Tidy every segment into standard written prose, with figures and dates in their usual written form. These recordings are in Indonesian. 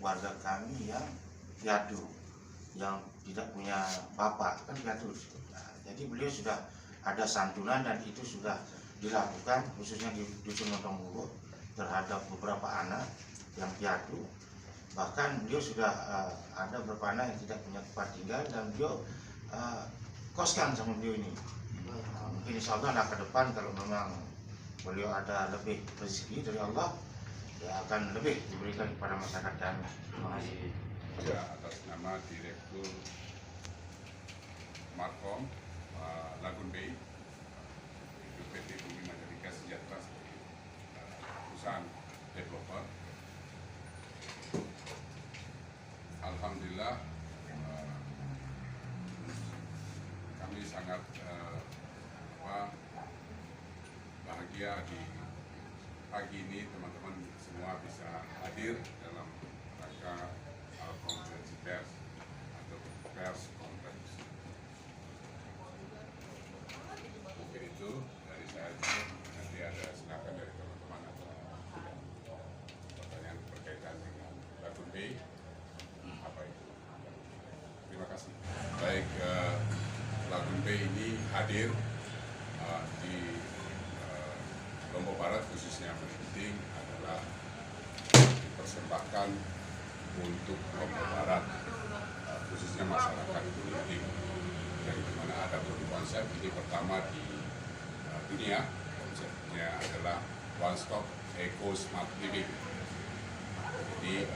warga kami yang piatu, yang tidak punya bapak, kan piatu. Nah, jadi beliau sudah ada santunan dan itu sudah dilakukan khususnya di Dusun Lontong Bugo terhadap beberapa anak yang piatu. Bahkan beliau sudah ada beberapa anak yang tidak punya tempat tinggal dan beliau koskan sama beliau ini. Mungkin insya Allah ke depan kalau memang beliau ada lebih rezeki dari Allah, ya akan lebih diberikan kepada masyarakat kami. Terima kasih. Ya, atas nama Direktur Markom Lagun Bay, itu PT Bumi Mandalika Sejahtera sebagai perusahaan developer. Alhamdulillah kami sangat bahagia di pagi ini teman-teman semua bisa hadir dalam rangka konferensi pers atau pers conference. Mungkin itu dari saya dulu. Nanti ada silakan dari teman-teman atau pertanyaan berkaitan dengan Lagun Bay. Apa itu? Terima kasih. Baik, Lagun Bay ini hadir di Lombok Barat, khususnya yang paling penting adalah dipersembahkan untuk Lombok Barat, khususnya masyarakat Belitung, yang dimana ada konsep ini pertama di dunia. Konsepnya adalah One Stop Eco Smart Living. Jadi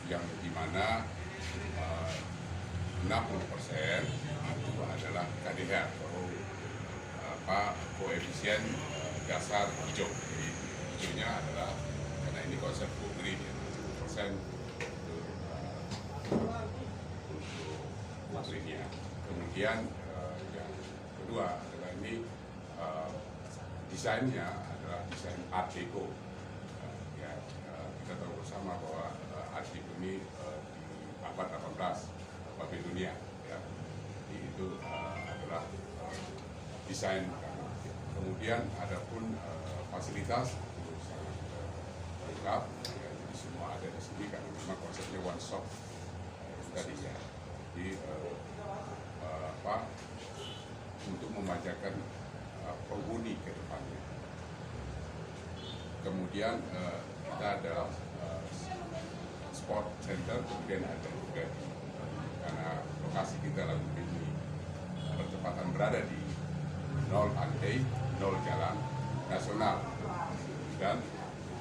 yang dimana 60% itu adalah KDH atau koefisien dasar hijau. Jadi hijaunya adalah karena ini konsep full green ya, 60% untuk greennya. Kemudian yang kedua adalah ini desainnya adalah desain Art Deco. Kita tahu bersama bahwa Art Deco ini di abad 18 Babilonia ya. Jadi itu adalah desain. Kemudian ada pun fasilitas itu sangat lengkap, ya, jadi semua ada di sini karena memang konsepnya one stop tadi ya. Jadi untuk memanjakan penghuni ke depannya. Kemudian kita ada sport center, kemudian ada juga karena lokasi kita Lagun Bay ini bertepatan berada di 0 pantai, 0 jalan nasional dan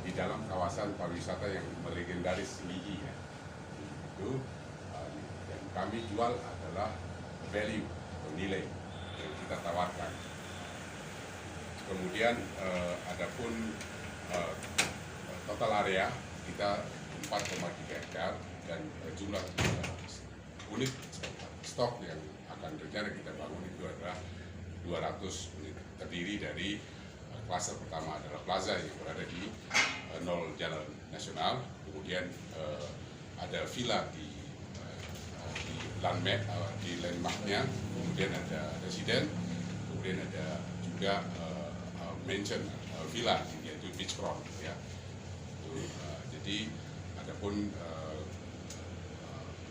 di dalam kawasan pariwisata yang legendaris Ligi ya. Itu yang kami jual adalah value atau nilai yang kita tawarkan. Kemudian adapun total area kita 4,3 hektar dan jumlah unit stok yang akan rencana kita bangun itu adalah 200 unit, terdiri dari klaster pertama adalah plaza yang berada di 0 Jalan Nasional, kemudian ada villa di landmarknya, kemudian ada residen, kemudian ada juga mansion villa yaitu beachfront ya. Jadi adapun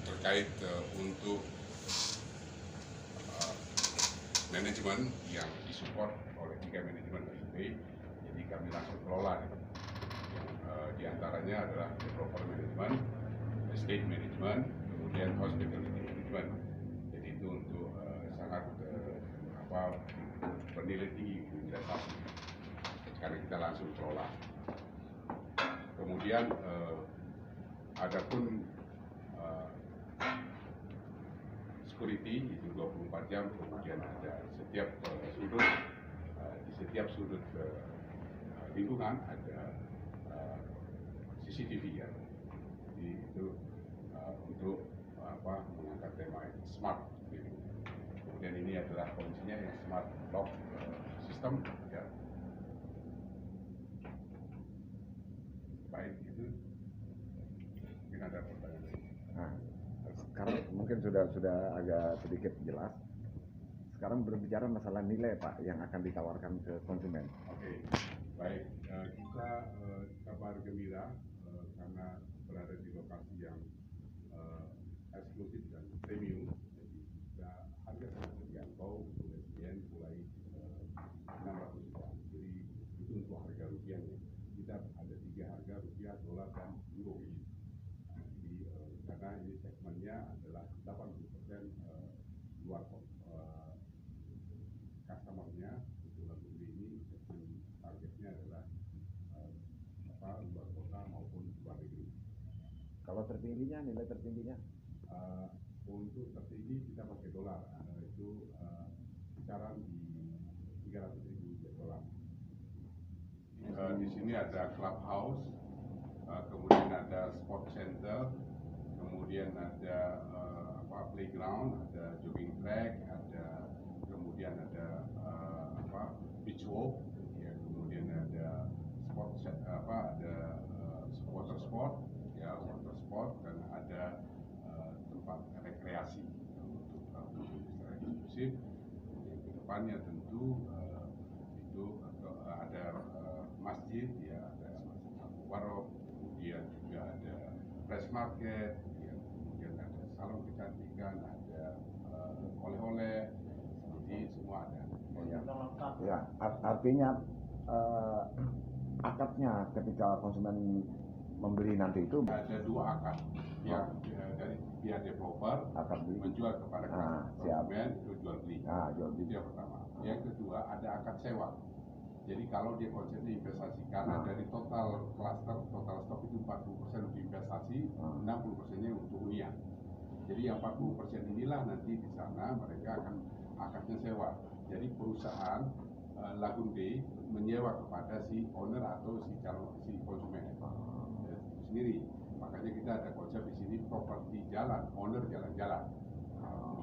terkait untuk manajemen yang disupport oleh 3 manajemen Lagun Bay, jadi kami langsung kelola. Yang diantaranya adalah developer management, estate management, kemudian hospitality management. Jadi itu untuk sangat bernilai tinggi investasi karena kita langsung kelola. Kemudian adapun security itu 24 jam, kemudian ada setiap sudut di setiap sudut lingkungan ada CCTV ya. Jadi itu untuk mengangkat tema smart living. Kemudian ini adalah kondisinya yang smart lock system ya. Baik, itu mungkin ada pertanyaan. Nah, sekarang mungkin sudah agak sedikit jelas. Sekarang berbicara masalah nilai Pak yang akan ditawarkan ke konsumen. Oke, baik. Kita kabar gembira karena berada di lokasi rupiahnya. Kita ada 3 harga, rupiah, dolar, dan euro. Nah, jadi karena ini segmennya adalah 80% luar customer-nya untuk luar negeri, ini segmen targetnya adalah luar kota maupun luar negeri. Kalau tertingginya, nilai tertingginya? Untuk tertinggi kita pakai dolar, itu kisaran di 300.000 dolar. Di sini ada clubhouse, kemudian ada sport center, kemudian ada playground, ada jogging track, kemudian ada beach walk, ya, kemudian ada water sport, dan ada tempat rekreasi untuk eksklusif. Kemudian ke depannya tentu itu ada masjid, ya, ada masjid Al-Mubarok, kemudian juga ada fresh market, ya, kemudian ada salon kecantikan, ada oleh-oleh, jadi semua ada. Ya, artinya akadnya ketika konsumen membeli nanti itu ada 2 akad, yang dari pihak developer akad beli, menjual kepada konsumen, itu jual beli. jual beli. Itu yang pertama. Yang kedua ada akad sewa. Jadi kalau dia konsepnya investasi, karena dari total cluster, total stok itu 40% untuk investasi, 60%-nya untuk hunian. Jadi yang 40% inilah nanti di sana mereka akan akadnya sewa. Jadi perusahaan Lagoon Bay menyewa kepada si owner atau si konsumen sendiri. Makanya kita ada konsep di sini properti jalan, owner jalan-jalan.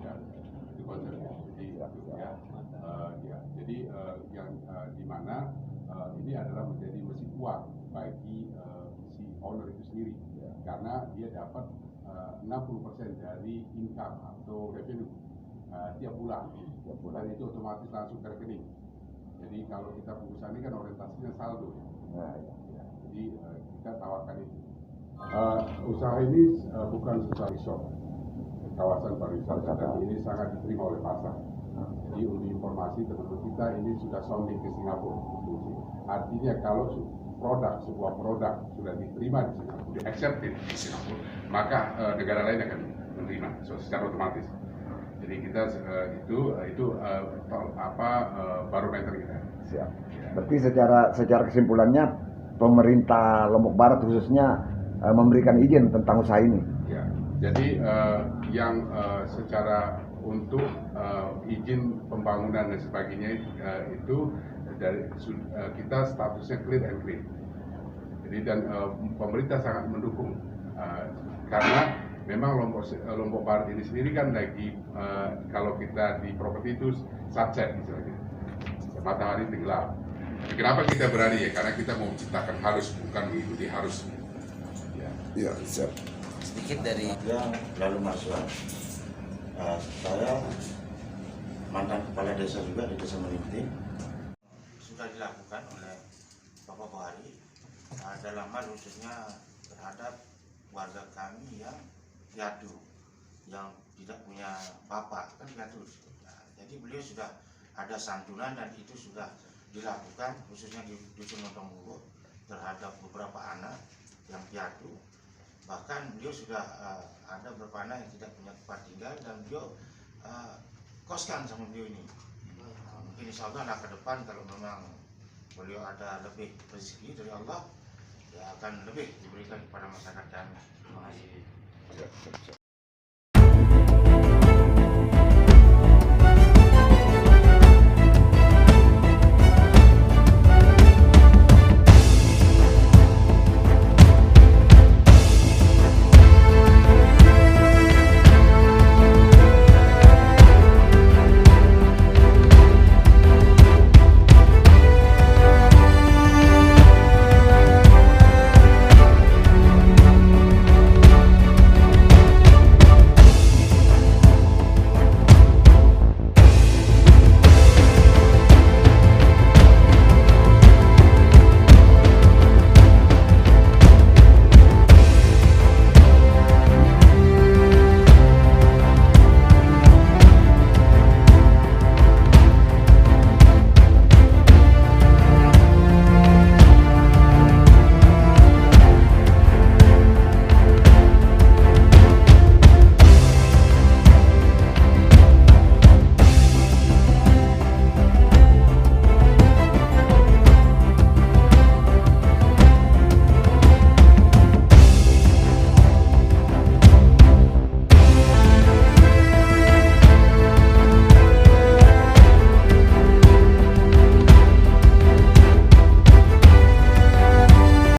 Ya, itu konsepnya. Jadi yang di mana ini adalah menjadi mesin uang bagi si owner itu sendiri, karena dia dapat 60% dari income atau revenue tiap bulan, dan itu otomatis langsung ke rekening. Jadi kalau kita perusahaan ini kan orientasinya saldo, jadi kita tawarkan itu. Usaha ini bukan usaha resort, kawasan pariwisata, dan ini sangat diterima oleh pasar. Jadi untuk informasi teman-teman kita, ini sudah sounding ke Singapura. Artinya kalau sebuah produk sudah diterima di Singapura, di-accepted di Singapura, maka negara lain akan menerima secara otomatis. Jadi kita barometer kita. Siap. Berarti secara kesimpulannya pemerintah Lombok Barat khususnya memberikan izin tentang usaha ini. Ya. Jadi yang secara untuk izin pembangunan dan sebagainya itu dari kita statusnya clear and clean. Jadi dan pemerintah sangat mendukung karena memang Lombok Barat ini sendiri kan lagi kalau kita di properti itu sunset misalnya, matahari tenggelam. Kenapa kita berani ya? Karena kita mau menciptakan harus, bukan mengikuti harus. Ya, siap. Sedikit dari yang lalu masuk. Saya mantan kepala desa juga di Desa Melinting. Sudah dilakukan oleh Bapak Buhari dalam hal khususnya terhadap warga kami yang piatu, yang tidak punya bapak, kan piatu. Jadi beliau sudah ada santunan dan itu sudah dilakukan khususnya di Dusun Lontong Mulu terhadap beberapa anak yang piatu. Bahkan beliau sudah ada beberapa anak yang tidak punya tempat tinggal dan beliau koskan sama beliau ini. Mungkin insya Allah ke depan kalau memang beliau ada lebih rezeki dari Allah, ya akan lebih diberikan kepada masyarakat kami. Terima kasih.